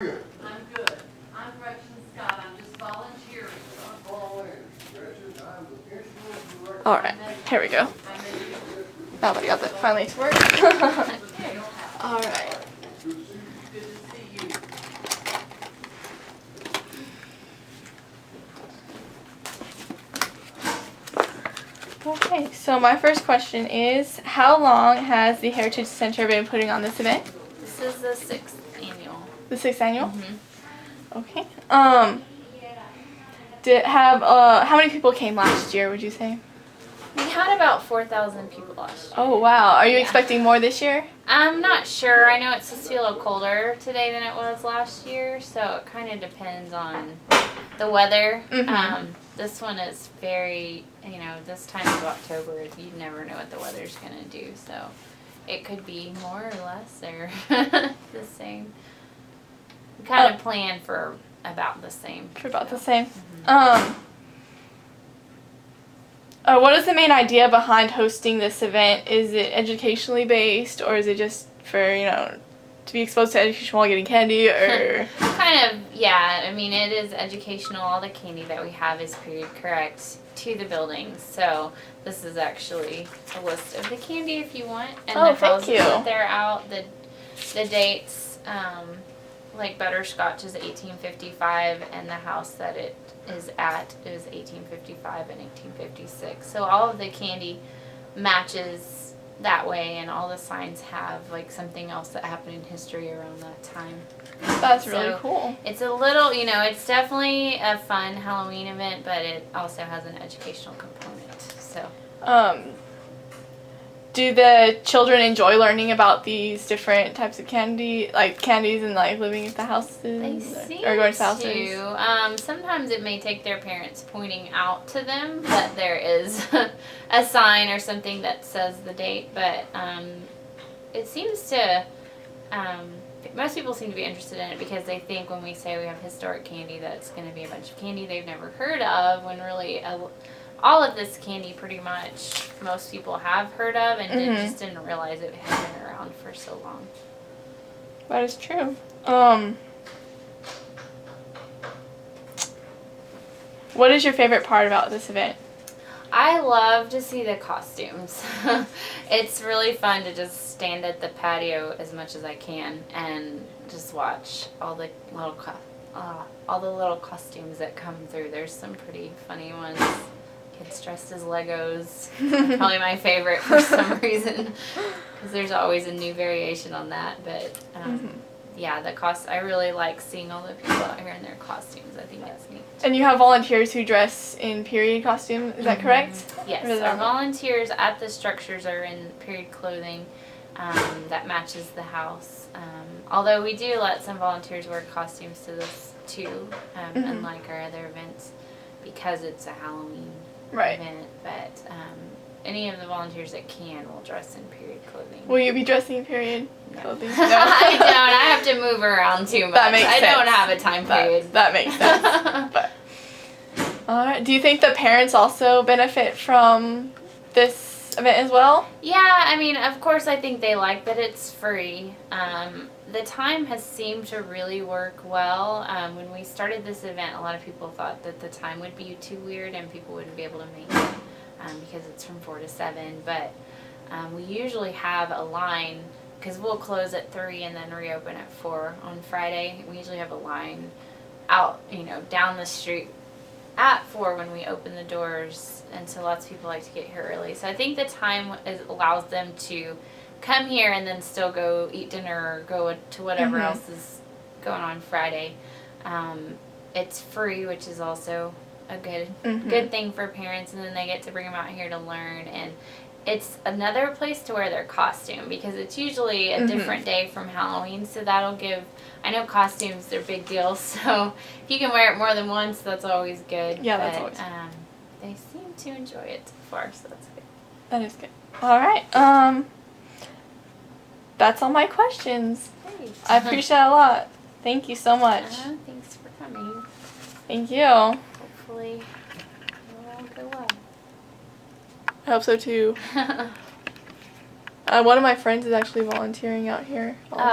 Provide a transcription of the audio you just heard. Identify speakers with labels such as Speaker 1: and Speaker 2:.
Speaker 1: Good.
Speaker 2: I'm good. I'm Gretchen Scott. I'm just volunteering.
Speaker 1: I'm Paul Lynn. Gretchen, I'm the instrument director.
Speaker 3: Alright, here we go. Now that I got that finally to work. Alright.
Speaker 1: Good to see you.
Speaker 2: Good to see you.
Speaker 3: Okay, so my first question is, how long has the Heritage Center been putting on this event?
Speaker 4: This is the 6th annual.
Speaker 3: The 6th annual?
Speaker 4: Mm-hmm.
Speaker 3: Okay. How many people came last year, would you say?
Speaker 4: We had about 4,000 people last year.
Speaker 3: Oh wow. Are you
Speaker 4: Yeah.
Speaker 3: expecting more this year?
Speaker 4: I'm not sure. I know it's supposed to be a little colder today than it was last year, so it kind of depends on the weather.
Speaker 3: Mhm.
Speaker 4: This one is very, this time of October, you never know what the weather's going to do, so it could be more or less or the same. We kind of plan for about the same.
Speaker 3: For about the
Speaker 4: so.
Speaker 3: same.
Speaker 4: Mhm.
Speaker 3: What is the main idea behind hosting this event? Is it educationally based, or is it just for, to be exposed to education while getting candy, or?
Speaker 4: Kind of, yeah. I mean, it is educational. All the candy that we have is period correct to the buildings. So this is actually a list of the candy if you want, and
Speaker 3: Oh,
Speaker 4: the
Speaker 3: thank
Speaker 4: houses
Speaker 3: you.
Speaker 4: that they're out. The dates, like Butterscotch is 1855, and the house that it is at is 1855 and 1856. So all of the candy matches that way, and all the signs have like something else that happened in history around that time.
Speaker 3: That's really
Speaker 4: So,
Speaker 3: cool.
Speaker 4: It's a little, it's definitely a fun Halloween event, but it also has an educational component. So
Speaker 3: Do the children enjoy learning about these different types of candies and living at the houses?
Speaker 4: they seem
Speaker 3: or going to houses?
Speaker 4: to. Sometimes it may take their parents pointing out to them that there is a sign or something that says the date, but it seems to. Most people seem to be interested in it because they think when we say we have historic candy that it's going to be a bunch of candy they've never heard of, when really all of this candy pretty much most people have heard of and just didn't realize it had been around for so long.
Speaker 3: That is true. What is your favorite part about this event?
Speaker 4: I love to see the costumes. It's really fun to just stand at the patio as much as I can and just watch all the little costumes that come through. There's some pretty funny ones. Kids dressed as Legos. Probably my favorite for some reason, because there's always a new variation on that. But yeah, I really like seeing all the people out here in their costumes. I think it's neat.
Speaker 3: And you have volunteers who dress in period costume, is that correct?
Speaker 4: Yes,
Speaker 3: Or is
Speaker 4: our
Speaker 3: that-
Speaker 4: volunteers at the structures are in period clothing that matches the house. Although we do let some volunteers wear costumes to this too, unlike our other events, because it's a Halloween
Speaker 3: Right.
Speaker 4: event. But any of the volunteers that can will dress in period clothing.
Speaker 3: Will you be dressing in period clothing? No.
Speaker 4: I don't. I have to move around too much.
Speaker 3: That makes
Speaker 4: I
Speaker 3: sense.
Speaker 4: don't have a time period.
Speaker 3: That makes sense. But alright. Do you think the parents also benefit from this event as well?
Speaker 4: Yeah, I mean, of course, I think they like that it's free. The time has seemed to really work well. When we started this event, a lot of people thought that the time would be too weird and people wouldn't be able to make it because it's from 4 to 7. But we usually have a line, because we'll close at 3 and then reopen at 4 on Friday. We usually have a line out, down the street at 4 when we open the doors, and so lots of people like to get here early. So I think the time allows them to come here and then still go eat dinner or go to whatever else is going on Friday. It's free, which is also a good thing for parents, and then they get to bring them out here to learn, and it's another place to wear their costume because it's usually a different day from Halloween, so that'll give. I know costumes, they're big deals, so if you can wear it more than once, that's always good.
Speaker 3: Yeah,
Speaker 4: but,
Speaker 3: that's always good.
Speaker 4: They seem to enjoy it so far, so that's good.
Speaker 3: That is good. Alright. That's all my questions.
Speaker 4: Great.
Speaker 3: I appreciate it a lot. Thank you so much.
Speaker 4: Thanks for coming.
Speaker 3: Thank you.
Speaker 4: Hopefully it will go well.
Speaker 3: I hope so too. One of my friends is actually volunteering out here. Also.